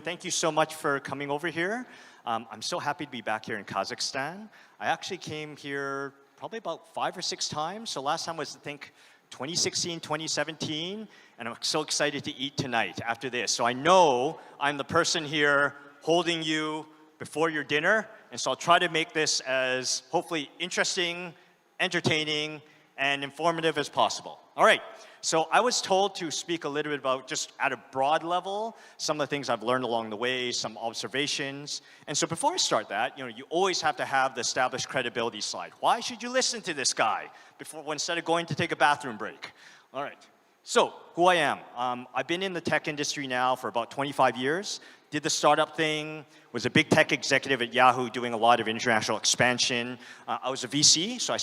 Thank you so much for coming over here. I'm so happy to be back here in Kazakhstan. I actually came here probably about 5 or 6 times. So last time was, I think, 2016, 2017. And I'm so excited to eat tonight after this. So I know I'm the person here holding you before your dinner. And so I'll try to make this as hopefully interesting, entertaining, and informative as possible. All right. So I was told to speak a little bit about, just at a broad level, some of the things I've learned along the way, some observations. And so before I start that, you always have to have the established credibility slide. Why should you listen to this guy instead of going to take a bathroom break? All right. So who I am. I've been in the tech industry now for about 25 years. Did the startup thing, was a big tech executive at Yahoo doing a lot of international expansion. I was a VC, so I'm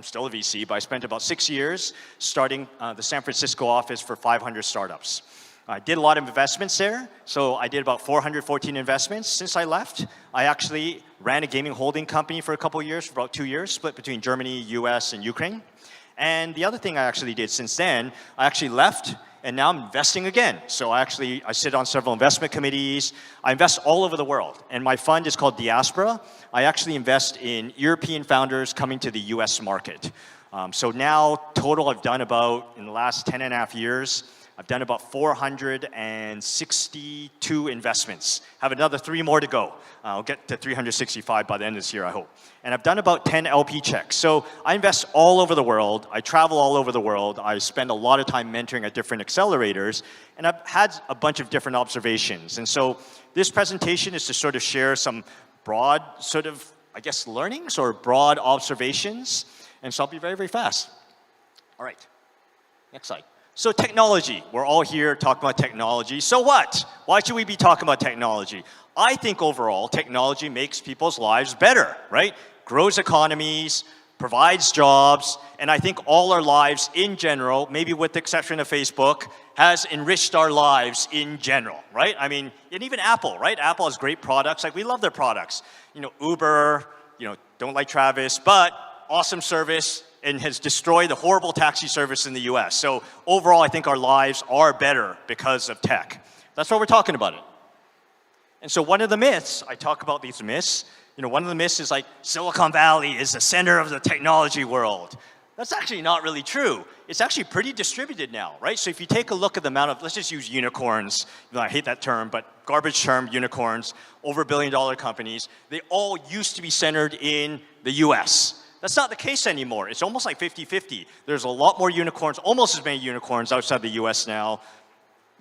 still a VC, but I spent about 6 years starting the San Francisco office for 500 startups. I did a lot of investments there, so I did about 414 investments. Since I left, I actually ran a gaming holding company for a couple of years, for about 2 years, split between Germany, US, and Ukraine. And the other thing I actually did since then, I actually left, and now I'm investing again. So I sit on several investment committees. I invest all over the world. And my fund is called Diaspora. I actually invest in European founders coming to the US market. So now, total, I've done about, in the last 10 and a half years, I've done about 462 investments. Have another 3 more to go. I'll get to 365 by the end of this year, I hope. And I've done about 10 LP checks. So I invest all over the world. I travel all over the world. I spend a lot of time mentoring at different accelerators. And I've had a bunch of different observations. And so this presentation is to sort of share some broad sort of, I guess, learnings or broad observations. And so I'll be very, very fast. All right. Next slide. So technology, we're all here talking about technology. So what? Why should we be talking about technology? I think overall, technology makes people's lives better, right? Grows economies, provides jobs, and I think all our lives in general, maybe with the exception of Facebook, has enriched our lives in general, right? I mean, and even Apple, right? Apple has great products, like we love their products. Uber, don't like Travis, but awesome service, and has destroyed the horrible taxi service in the US. So overall, I think our lives are better because of tech. That's why we're talking about it. And so one of the myths, I talk about these myths, one of the myths is like Silicon Valley is the center of the technology world. That's actually not really true. It's actually pretty distributed now, right? So if you take a look at the amount of, let's just use unicorns. I hate that term, but garbage term, unicorns, over $1 billion companies, they all used to be centered in the US. That's not the case anymore. It's almost like 50-50. There's a lot more unicorns, almost as many unicorns outside the US now.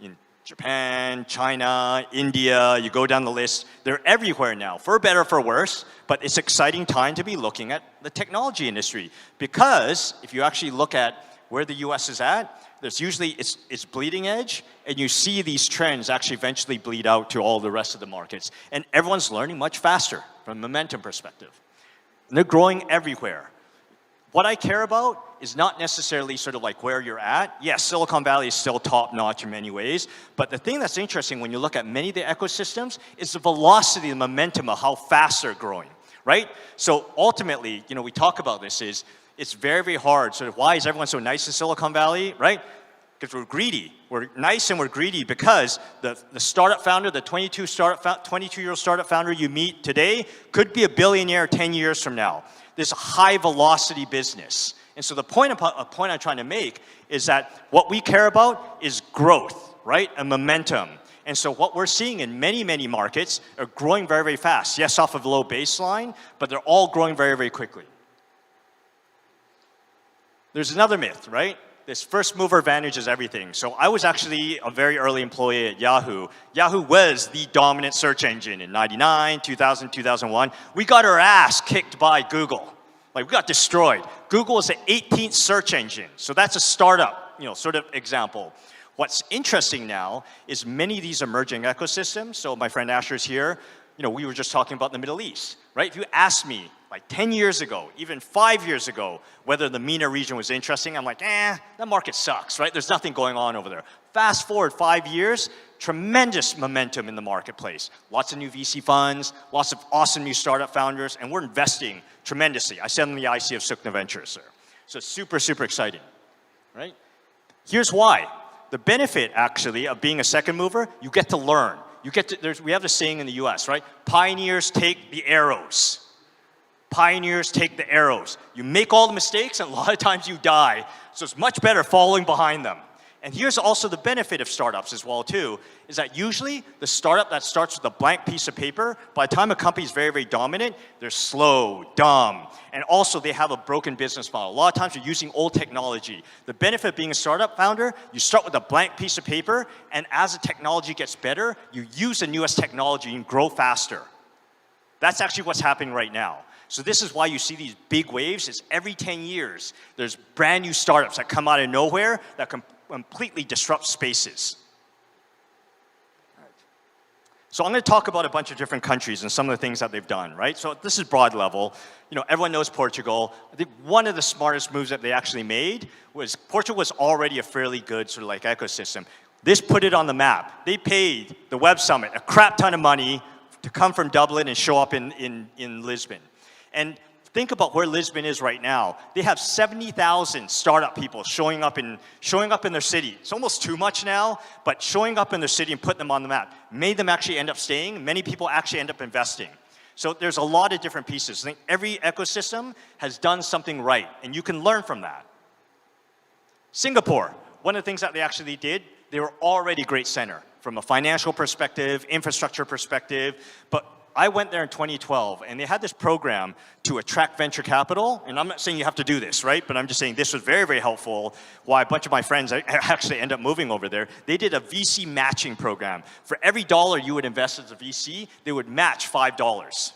In Japan, China, India, you go down the list. They're everywhere now, for better or for worse. But it's an exciting time to be looking at the technology industry. Because if you actually look at where the US is at, there's usually, it's bleeding edge. And you see these trends actually eventually bleed out to all the rest of the markets. And everyone's learning much faster from a momentum perspective. And they're growing everywhere. What I care about is not necessarily sort of like where you're at. Yes, Silicon Valley is still top-notch in many ways. But the thing that's interesting when you look at many of the ecosystems is the velocity, the momentum of how fast they're growing, right? So ultimately, we talk about this is, it's very, very hard. Sort of why is everyone so nice in Silicon Valley, right? Because we're greedy. We're nice and we're greedy because the startup founder, the 22-year-old startup founder you meet today could be a billionaire 10 years from now. This high velocity business. And so the point I'm trying to make is that what we care about is growth, right? And momentum. And so what we're seeing in many, many markets are growing very, very fast. Yes, off of a low baseline, but they're all growing very, very quickly. There's another myth, right? This first mover advantage is everything. So I was actually a very early employee at Yahoo. Yahoo was the dominant search engine in 99, 2000, 2001. We got our ass kicked by Google. Like we got destroyed. Google was the 18th search engine. So that's a startup, sort of example. What's interesting now is many of these emerging ecosystems. So my friend Asher's here. We were just talking about the Middle East, right? If you asked me like 10 years ago, even 5 years ago, whether the MENA region was interesting, I'm like, that market sucks, right? There's nothing going on over there. Fast forward 5 years, tremendous momentum in the marketplace. Lots of new VC funds, lots of awesome new startup founders, and we're investing tremendously. I sit on the IC of Sukna Ventures, sir. So super, super exciting, right? Here's why. The benefit, actually, of being a second mover, you get to learn. we have the saying in the US, right? Pioneers take the arrows. Pioneers take the arrows. You make all the mistakes, and a lot of times you die. So it's much better following behind them. And here's also the benefit of startups as well, too, is that usually the startup that starts with a blank piece of paper, by the time a company is very, very dominant, they're slow, dumb, and also they have a broken business model. A lot of times you're using old technology. The benefit of being a startup founder, you start with a blank piece of paper, and as the technology gets better, you use the newest technology and grow faster. That's actually what's happening right now. So this is why you see these big waves. It's every 10 years, there's brand new startups that come out of nowhere that completely disrupt spaces. So I'm going to talk about a bunch of different countries and some of the things that they've done, right? So this is broad level. Everyone knows Portugal. I think one of the smartest moves that they actually made was Portugal was already a fairly good sort of like ecosystem. This put it on the map. They paid the Web Summit a crap ton of money to come from Dublin and show up in Lisbon. And think about where Lisbon is right now. They have 70,000 startup people showing up in their city. It's almost too much now, but showing up in their city and putting them on the map made them actually end up staying. Many people actually end up investing. So there's a lot of different pieces. I think every ecosystem has done something right, and you can learn from that. Singapore, one of the things that they actually did, they were already a great center from a financial perspective, infrastructure perspective, but I went there in 2012, and they had this program to attract venture capital. And I'm not saying you have to do this, right? But I'm just saying this was very, very helpful. Why a bunch of my friends actually end up moving over there. They did a VC matching program. For every dollar you would invest as a VC, they would match $5.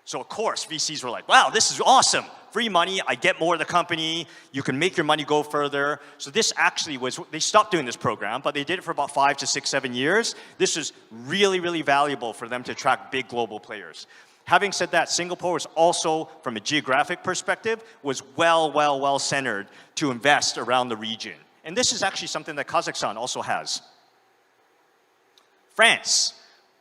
So of course, VCs were like, wow, this is awesome. Free money, I get more of the company, you can make your money go further. So this actually was, they stopped doing this program, but they did it for about 5 to 6, 7 years. This was really, really valuable for them to attract big global players. Having said that, Singapore was also, from a geographic perspective, was well centered to invest around the region. And this is actually something that Kazakhstan also has. France.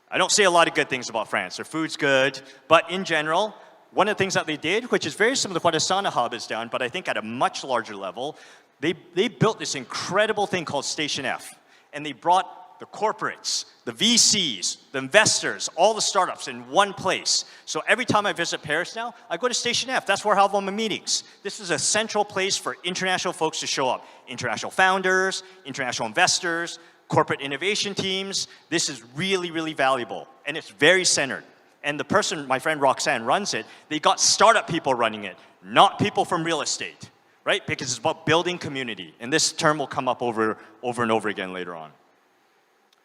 I don't say a lot of good things about France. Their food's good, but in general, one of the things that they did, which is very similar to what Asana Hub has done, but I think at a much larger level, they built this incredible thing called Station F. And they brought the corporates, the VCs, the investors, all the startups in one place. So every time I visit Paris now, I go to Station F. That's where I have all my meetings. This is a central place for international folks to show up. International founders, international investors, corporate innovation teams. This is really, really valuable. And it's very centered. And the person, my friend Roxanne, runs it. They got startup people running it, not people from real estate, right? Because it's about building community. And this term will come up over and over again later on.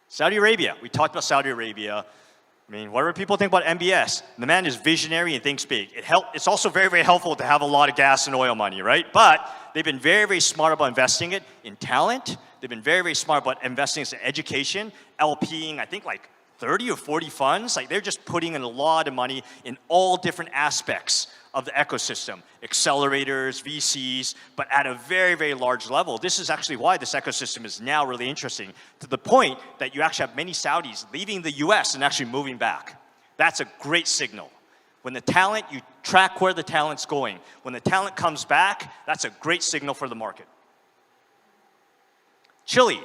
Saudi Arabia. We talked about Saudi Arabia. I mean, whatever people think about MBS, the man is visionary and thinks big. It's also very, very helpful to have a lot of gas and oil money, right? But they've been very, very smart about investing it in talent. They've been very, very smart about investing in education, LPing, I think like 30 or 40 funds. Like they're just putting in a lot of money in all different aspects of the ecosystem. Accelerators, VCs, but at a very, very large level. This is actually why this ecosystem is now really interesting, to the point that you actually have many Saudis leaving the US and actually moving back. That's a great signal. When the talent, you track where the talent's going. When the talent comes back, that's a great signal for the market. Chile.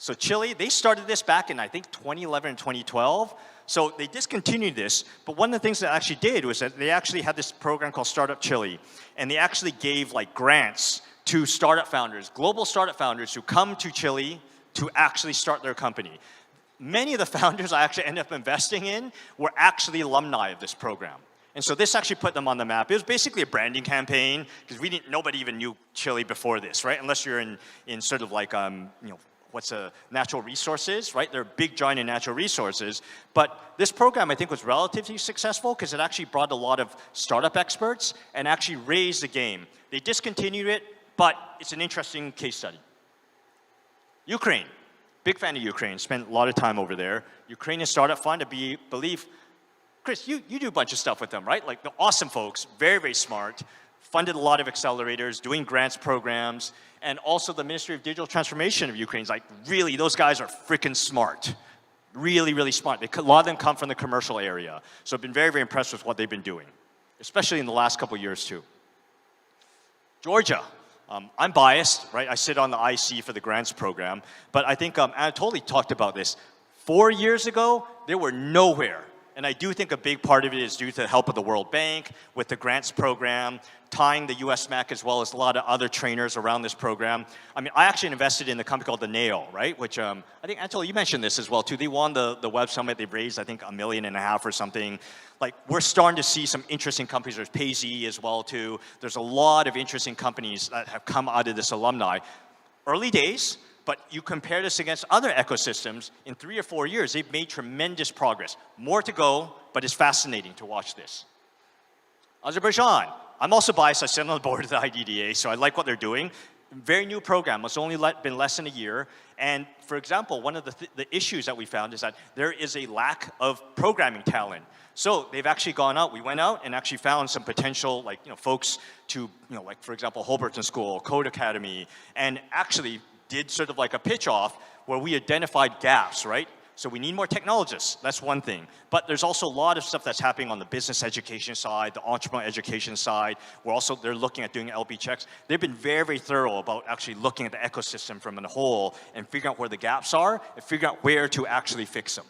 So Chile, they started this back in, I think, 2011 and 2012. So they discontinued this, but one of the things that actually did was that they actually had this program called Startup Chile, and they actually gave like grants to startup founders, global startup founders who come to Chile to actually start their company. Many of the founders I actually ended up investing in were actually alumni of this program. And so this actually put them on the map. It was basically a branding campaign, because nobody even knew Chile before this, right? Unless you're in sort of like, what's natural resources, right? They're a big giant in natural resources. But this program, I think, was relatively successful because it actually brought a lot of startup experts and actually raised the game. They discontinued it, but it's an interesting case study. Ukraine. Big fan of Ukraine. Spent a lot of time over there. Ukrainian Startup Fund, I believe, Chris, you do a bunch of stuff with them, right? Like the awesome folks, very, very smart. Funded a lot of accelerators, doing grants programs, and also the Ministry of Digital Transformation of Ukraine is like, really, those guys are freaking smart. Really, really smart. A lot of them come from the commercial area. So I've been very, very impressed with what they've been doing, especially in the last couple of years too. Georgia. I'm biased, right? I sit on the IC for the grants program, but I think Anatoly talked about this. 4 years ago, they were nowhere. And I do think a big part of it is due to the help of the World Bank with the grants program, tying the US MAC as well as a lot of other trainers around this program. I mean, I actually invested in a company called the NAO, right? Which I think, Angela, you mentioned this as well too. They won the Web Summit. They've raised, I think, $1.5 million or something. Like, we're starting to see some interesting companies. There's Payz as well too. There's a lot of interesting companies that have come out of this alumni. Early days, but you compare this against other ecosystems, in 3 or 4 years, they've made tremendous progress. More to go, but it's fascinating to watch this. Azerbaijan, I'm also biased. I sit on the board of the IDDA, so I like what they're doing. Very new program. It's only been less than a year. And for example, one of the issues that we found is that there is a lack of programming talent. So they've actually gone out. We went out and actually found some potential, like, folks to, like, for example, Holberton School, Code Academy, and actually did sort of like a pitch off where we identified gaps, right? So we need more technologists, that's one thing. But there's also a lot of stuff that's happening on the business education side, the entrepreneur education side, where also they're looking at doing LP checks. They've been very, very thorough about actually looking at the ecosystem from a whole and figuring out where the gaps are and figuring out where to actually fix them.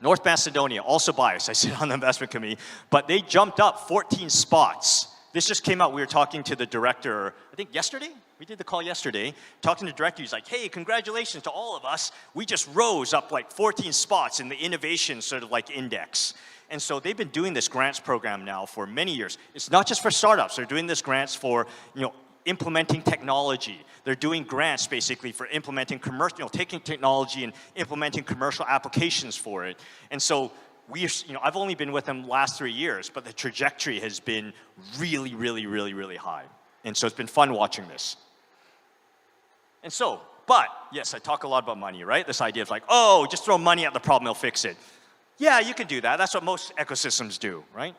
North Macedonia, also biased, I sit on the investment committee, but they jumped up 14 spots. This just came out. We were talking to the director, I think yesterday? We did the call yesterday. Talking to the director, he's like, hey, congratulations to all of us. We just rose up like 14 spots in the innovation sort of like index. And so they've been doing this grants program now for many years. It's not just for startups. They're doing this grants for, implementing technology. They're doing grants basically for implementing commercial, taking technology and implementing commercial applications for it. And so I've only been with them last 3 years, but the trajectory has been really, really, really, really high. And so it's been fun watching this. And so, but yes, I talk a lot about money, right? This idea of like, oh, just throw money at the problem, it'll fix it. Yeah, you can do that. That's what most ecosystems do, right?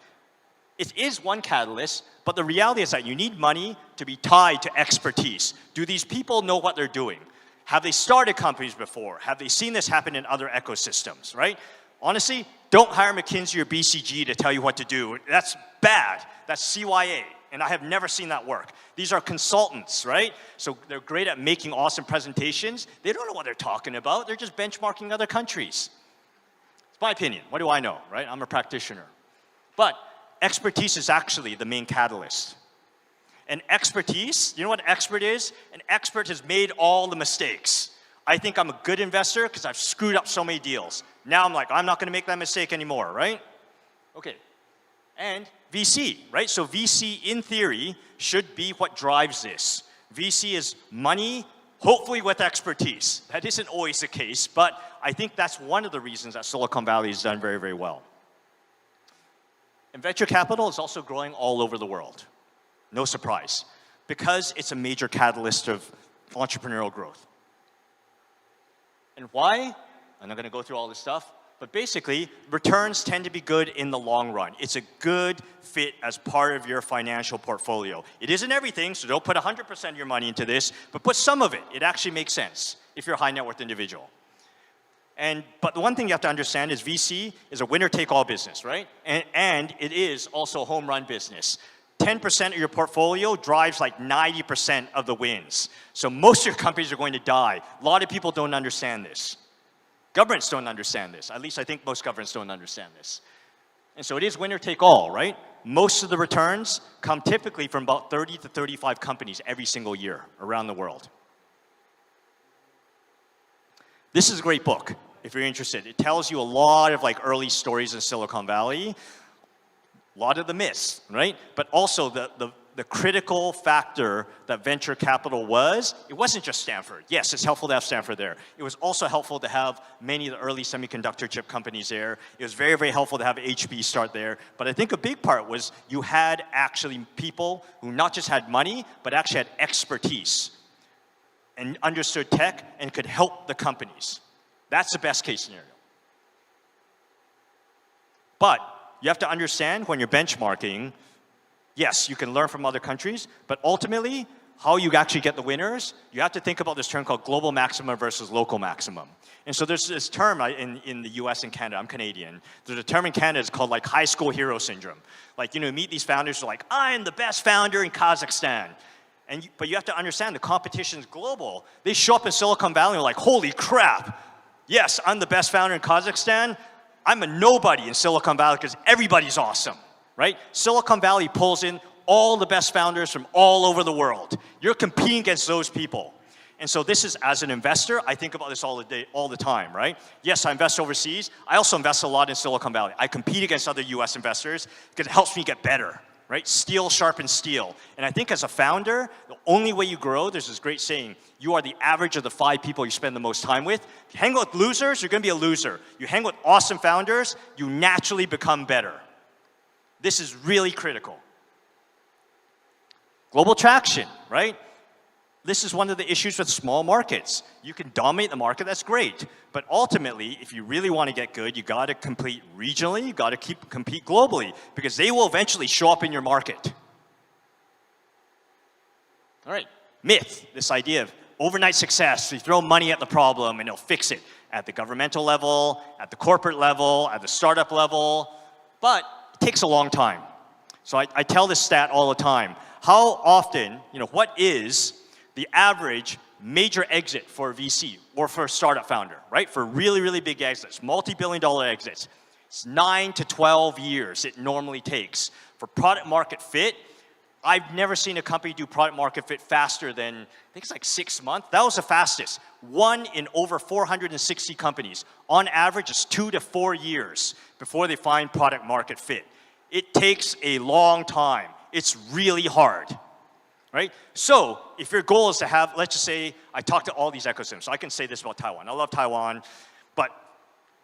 It is one catalyst, but the reality is that you need money to be tied to expertise. Do these people know what they're doing? Have they started companies before? Have they seen this happen in other ecosystems, right? Honestly, don't hire McKinsey or BCG to tell you what to do. That's bad. That's CYA. And I have never seen that work. These are consultants, right? So they're great at making awesome presentations. They don't know what they're talking about. They're just benchmarking other countries. It's my opinion. What do I know, right? I'm a practitioner. But expertise is actually the main catalyst. And expertise, you know what an expert is? An expert has made all the mistakes. I think I'm a good investor because I've screwed up so many deals. Now I'm like, I'm not going to make that mistake anymore, right? Okay. And VC, right? So VC, in theory, should be what drives this. VC is money, hopefully with expertise. That isn't always the case, but I think that's one of the reasons that Silicon Valley has done very, very well. And venture capital is also growing all over the world. No surprise. Because it's a major catalyst of entrepreneurial growth. And why? I'm not going to go through all this stuff. But basically, returns tend to be good in the long run. It's a good fit as part of your financial portfolio. It isn't everything, so don't put 100% of your money into this, but put some of it. It actually makes sense if you're a high net worth individual. But the one thing you have to understand is VC is a winner-take-all business, right? And it is also a home run business. 10% of your portfolio drives like 90% of the wins. So most of your companies are going to die. A lot of people don't understand this. Governments don't understand this. At least I think most governments don't understand this. And so it is winner take all, right? Most of the returns come typically from about 30 to 35 companies every single year around the world. This is a great book, if you're interested. It tells you a lot of like early stories in Silicon Valley, a lot of the myths, right? But also the critical factor that venture capital was, it wasn't just Stanford. Yes, it's helpful to have Stanford there. It was also helpful to have many of the early semiconductor chip companies there. It was very, very helpful to have HP start there. But I think a big part was you had actually people who not just had money, but actually had expertise and understood tech and could help the companies. That's the best case scenario. But you have to understand when you're benchmarking, yes, you can learn from other countries, but ultimately, how you actually get the winners, you have to think about this term called global maximum versus local maximum. And so there's this term in the US and Canada, I'm Canadian, there's a term in Canada, it's called like high school hero syndrome. Like, you meet these founders who are like, I'm the best founder in Kazakhstan. But you have to understand the competition is global. They show up in Silicon Valley and are like, holy crap, Yes, I'm the best founder in Kazakhstan. I'm a nobody in Silicon Valley because everybody's awesome, right? Silicon Valley pulls in all the best founders from all over the world. You're competing against those people. And so this is, as an investor, I think about this all the time, right? Yes, I invest overseas. I also invest a lot in Silicon Valley. I compete against other US investors because it helps me get better, right? Steel sharpens steel. And I think as a founder, the only way you grow, there's this great saying, you are the average of the 5 people you spend the most time with. If you hang out with losers, you're gonna be a loser. You hang with awesome founders, you naturally become better. This is really critical. Global traction, right? This is one of the issues with small markets. You can dominate the market, that's great. But ultimately, if you really want to get good, you got to compete regionally, you got to compete globally, because they will eventually show up in your market. All right, myth, this idea of overnight success. You throw money at the problem and it'll fix it. At the governmental level, at the corporate level, at the startup level. But it takes a long time. So I tell this stat all the time. How often, what is the average major exit for a VC or for a startup founder, right? For really, really big exits, multi-billion-dollar exits. It's 9 to 12 years it normally takes. For product market fit, I've never seen a company do product market fit faster than, I think it's like 6 months. That was the fastest. 1 in over 460 companies. On average, it's 2 to 4 years before they find product market fit. It takes a long time. It's really hard. Right? So, if your goal is to have, let's just say, I talk to all these ecosystems. So I can say this about Taiwan. I love Taiwan, but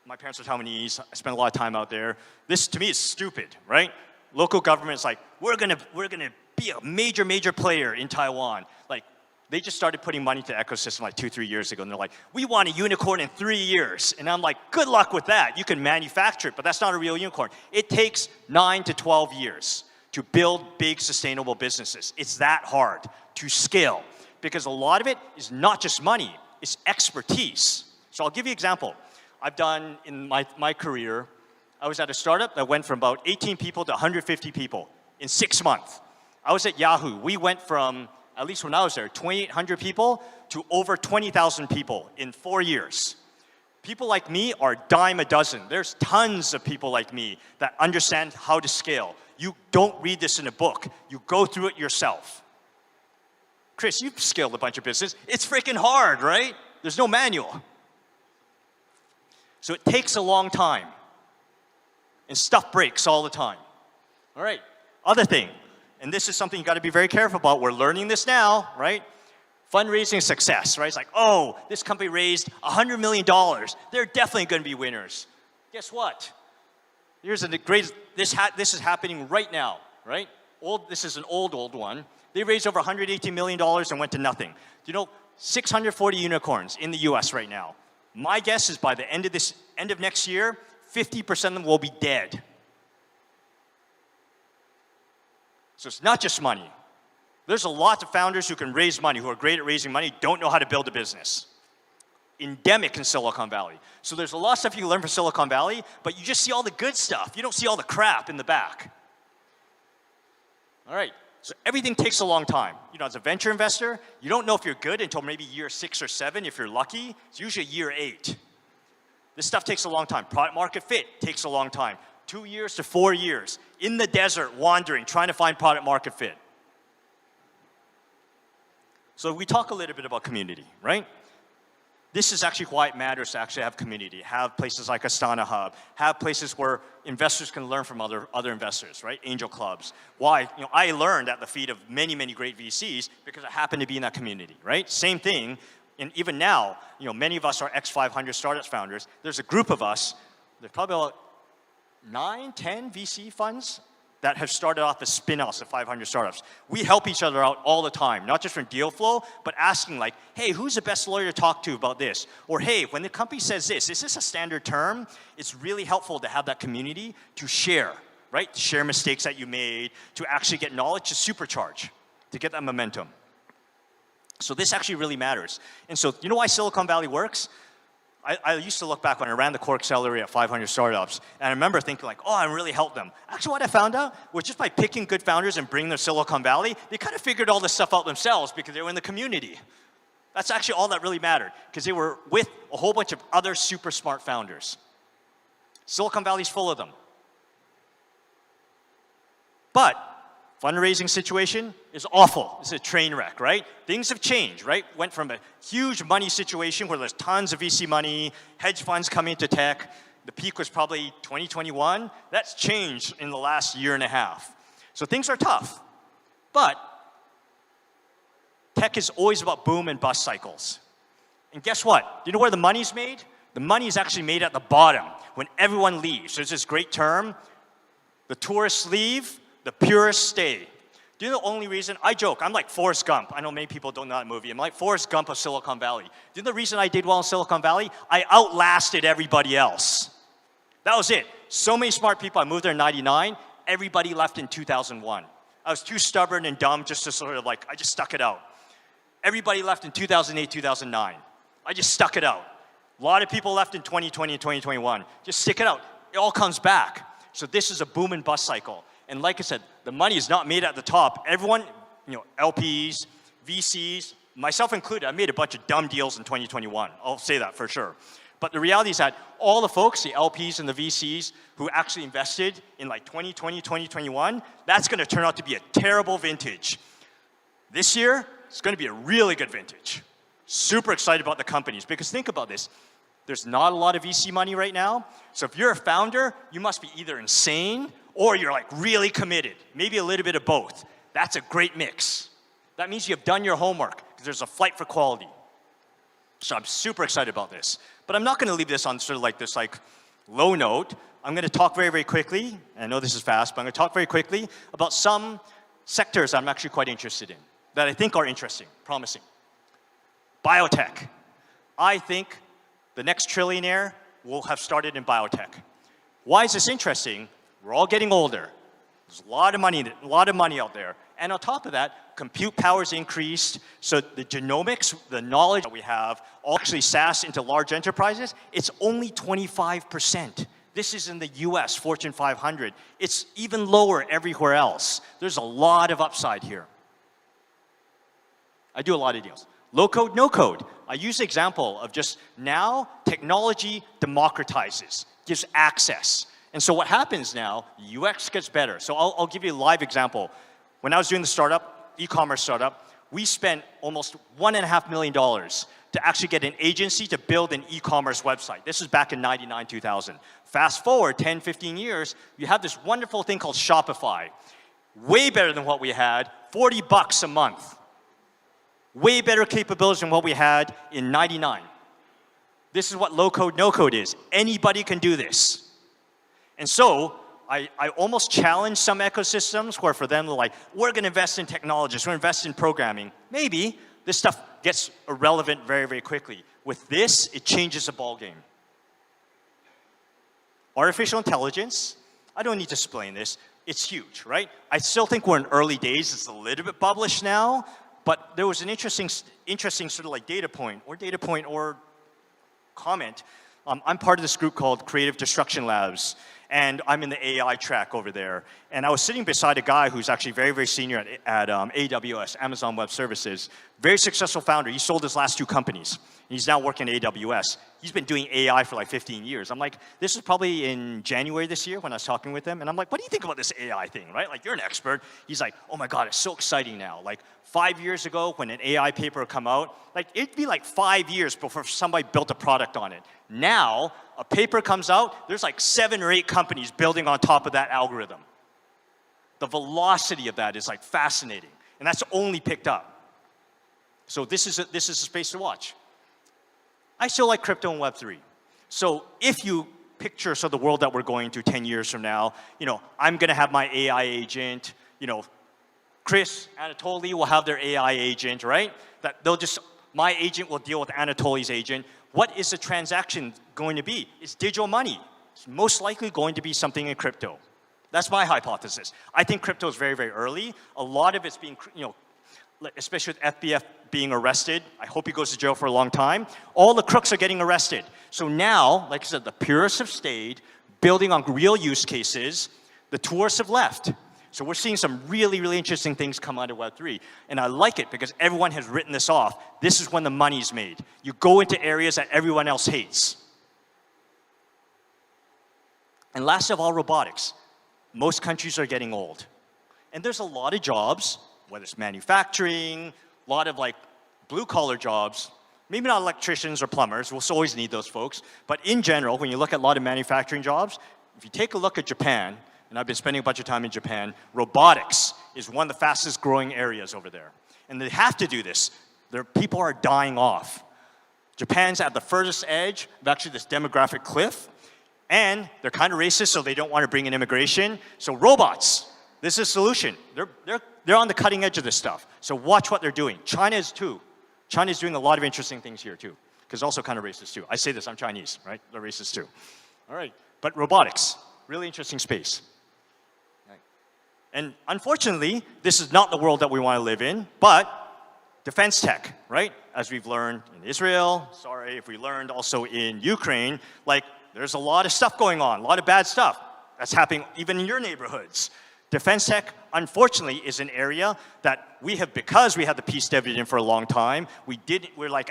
my parents are Taiwanese. I spend a lot of time out there. This, to me, is stupid, right? Local government's like, we're gonna be a major player in Taiwan. Like, they just started putting money to the ecosystem like 2-3 years ago, and they're like, we want a unicorn in 3 years. And I'm like, good luck with that. You can manufacture it, but that's not a real unicorn. It takes 9 to 12 years to build big sustainable businesses. It's that hard to scale because a lot of it is not just money, it's expertise. So I'll give you an example. I've done in my career, I was at a startup that went from about 18 people to 150 people in 6 months. I was at Yahoo. We went from, at least when I was there, 2,800 people to over 20,000 people in 4 years. People like me are dime a dozen. There's tons of people like me that understand how to scale. You don't read this in a book. You go through it yourself. Chris, you've scaled a bunch of business. It's freaking hard, right? There's no manual. So it takes a long time. And stuff breaks all the time. All right, other thing, and this is something you got to be very careful about. We're learning this now, right? Fundraising success, right? It's like, oh, this company raised $100 million. They're definitely going to be winners. Guess what? Here's a great, this is happening right now, right? This is an old one. They raised over $118 million and went to nothing. Do you know, 640 unicorns in the US right now. My guess is by the end of next year, 50% of them will be dead. So it's not just money. There's a lot of founders who can raise money, who are great at raising money, don't know how to build a business. Endemic in Silicon Valley. So there's a lot of stuff you can learn from Silicon Valley, but you just see all the good stuff. You don't see all the crap in the back. All right, so everything takes a long time. As a venture investor, you don't know if you're good until maybe year 6 or 7. If you're lucky, it's usually year 8. This stuff takes a long time. Product market fit takes a long time. 2 years to 4 years. In the desert, wandering, trying to find product market fit. So we talk a little bit about community, right? This is actually why it matters to actually have community, have places like Astana Hub, have places where investors can learn from other investors, right? Angel clubs. Why? I learned at the feet of many great VCs because I happen to be in that community, right? Same thing, and even now, many of us are X500 startups founders. There's a group of us, there's probably about 9, 10 VC funds that have started off as spin-offs of 500 startups. We help each other out all the time, not just from deal flow, but asking like, hey, who's the best lawyer to talk to about this? Or hey, when the company says this, is this a standard term? It's really helpful to have that community to share, right? To share mistakes that you made, to actually get knowledge to supercharge, to get that momentum. So this actually really matters. And so you know why Silicon Valley works? I used to look back when I ran the core accelerator at 500 startups, and I remember thinking like, oh, I really helped them. Actually, what I found out was just by picking good founders and bringing them to Silicon Valley, they kind of figured all this stuff out themselves because they were in the community. That's actually all that really mattered, because they were with a whole bunch of other super smart founders. Silicon Valley's full of them. But fundraising situation is awful. It's a train wreck, right? Things have changed, right? Went from a huge money situation where there's tons of VC money, hedge funds coming into tech. The peak was probably 2021. That's changed in the last year and a half. So things are tough. But tech is always about boom and bust cycles. And guess what? Do you know where the money's made? The money is actually made at the bottom when everyone leaves. There's this great term, the tourists leave, the purists stay. Do you know the only reason? I joke, I'm like Forrest Gump. I know many people don't know that movie. I'm like Forrest Gump of Silicon Valley. Do you know the reason I did well in Silicon Valley? I outlasted everybody else. That was it. So many smart people. I moved there in 99. Everybody left in 2001. I was too stubborn and dumb just to sort of like, I just stuck it out. Everybody left in 2008, 2009. I just stuck it out. A lot of people left in 2020 and 2021. Just stick it out. It all comes back. So this is a boom and bust cycle. And like I said, the money is not made at the top. Everyone, LPs, VCs, myself included, I made a bunch of dumb deals in 2021. I'll say that for sure. But the reality is that all the folks, the LPs and the VCs who actually invested in like 2020, 2021, that's going to turn out to be a terrible vintage. This year, it's going to be a really good vintage. Super excited about the companies, because think about this. There's not a lot of VC money right now. So if you're a founder, you must be either insane or you're like really committed. Maybe a little bit of both. That's a great mix. That means you have done your homework, because there's a flight for quality. So I'm super excited about this. But I'm not going to leave this on sort of like this like low note. I'm going to talk very, very quickly. I know this is fast, but I'm going to talk very quickly about some sectors I'm actually quite interested in, that I think are interesting, promising. Biotech. I think the next trillionaire will have started in biotech. Why is this interesting? We're all getting older. There's a lot of money out there. And on top of that, compute power's increased. So the genomics, the knowledge that we have, all actually SaaS into large enterprises, it's only 25%. This is in the US, Fortune 500. It's even lower everywhere else. There's a lot of upside here. I do a lot of deals. Low code, no code. I use the example of just now technology democratizes, gives access. And so what happens now, UX gets better. So I'll give you a live example. When I was doing the startup, e-commerce startup, we spent almost $1.5 million to actually get an agency to build an e-commerce website. This was back in 99, 2000. Fast forward 10, 15 years, you have this wonderful thing called Shopify. Way better than what we had, $40 a month. Way better capabilities than what we had in 99. This is what low code, no code is. Anybody can do this. And so, I almost challenge some ecosystems where for them, they're like, we're going to invest in technologists, we're going to invest in programming. Maybe this stuff gets irrelevant very, very quickly. With this, it changes the ballgame. Artificial intelligence, I don't need to explain this. It's huge, right? I still think we're in early days. It's a little bit published now. But there was an interesting sort of like data point or comment. I'm part of this group called Creative Destruction Labs, and I'm in the AI track over there. And I was sitting beside a guy who's actually very, very senior at AWS, Amazon Web Services, very successful founder. He sold his last 2 companies. He's now working at AWS. He's been doing AI for like 15 years. I'm like, this is probably in January this year when I was talking with him. And I'm like, what do you think about this AI thing, right? Like, you're an expert. He's like, oh my God, it's so exciting now. Like 5 years ago when an AI paper would come out, like it'd be like 5 years before somebody built a product on it. Now, a paper comes out, there's like 7 or 8 companies building on top of that algorithm. The velocity of that is like fascinating. And that's only picked up. So this is a space to watch. I still like crypto and Web3. So if you picture the world that we're going to 10 years from now, I'm going to have my AI agent, Chris, Anatoly will have their AI agent, right? That my agent will deal with Anatoly's agent. What is the transaction going to be? It's digital money. It's most likely going to be something in crypto. That's my hypothesis. I think crypto is very, very early. A lot of it's being, especially with FBF being arrested. I hope he goes to jail for a long time. All the crooks are getting arrested. So now, like I said, the purists have stayed, building on real use cases. The tourists have left. So we're seeing some really, really interesting things come out of Web3. And I like it because everyone has written this off. This is when the money's made. You go into areas that everyone else hates. And last of all, robotics. Most countries are getting old. And there's a lot of jobs, whether it's manufacturing, a lot of like blue-collar jobs, maybe not electricians or plumbers, we'll always need those folks, but in general, when you look at a lot of manufacturing jobs, if you take a look at Japan, and I've been spending a bunch of time in Japan, robotics is one of the fastest growing areas over there. And they have to do this. People are dying off. Japan's at the furthest edge of actually this demographic cliff, and they're kind of racist, so they don't want to bring in immigration. So robots, this is a solution. They're on the cutting edge of this stuff. So watch what they're doing. China is too. China's doing a lot of interesting things here too, because also kind of racist too. I say this, I'm Chinese, right? They're racist too. All right, but robotics, really interesting space. Right. And unfortunately, this is not the world that we want to live in, but defense tech, right? As we've learned in Israel, sorry if we learned also in Ukraine, like there's a lot of stuff going on, a lot of bad stuff that's happening even in your neighborhoods. Defense tech, unfortunately, is an area that we have, because we had the peace dividend for a long time, we're like,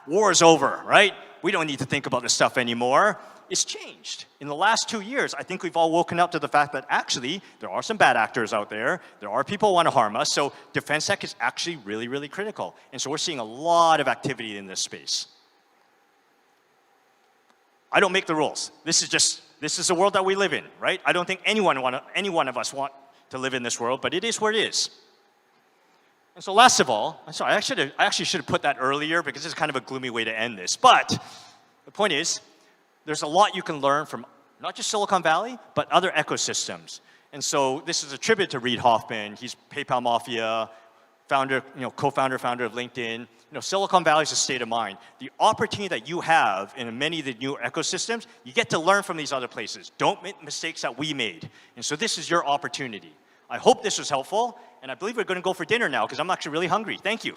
war is over, right? We don't need to think about this stuff anymore. It's changed. In the last 2 years, I think we've all woken up to the fact that actually, there are some bad actors out there. There are people who want to harm us. So defense tech is actually really, really critical. And so we're seeing a lot of activity in this space. I don't make the rules. This is the world that we live in, right? I don't think any one of us want to live in this world, but it is where it is. And so last of all, I'm sorry, I actually should have put that earlier because it's kind of a gloomy way to end this. But the point is, there's a lot you can learn from not just Silicon Valley, but other ecosystems. And so this is a tribute to Reid Hoffman. He's PayPal Mafia, founder, co-founder, founder of LinkedIn. Silicon Valley is a state of mind. The opportunity that you have in many of the new ecosystems, you get to learn from these other places. Don't make mistakes that we made. And so this is your opportunity. I hope this was helpful, and I believe we're going to go for dinner now because I'm actually really hungry. Thank you.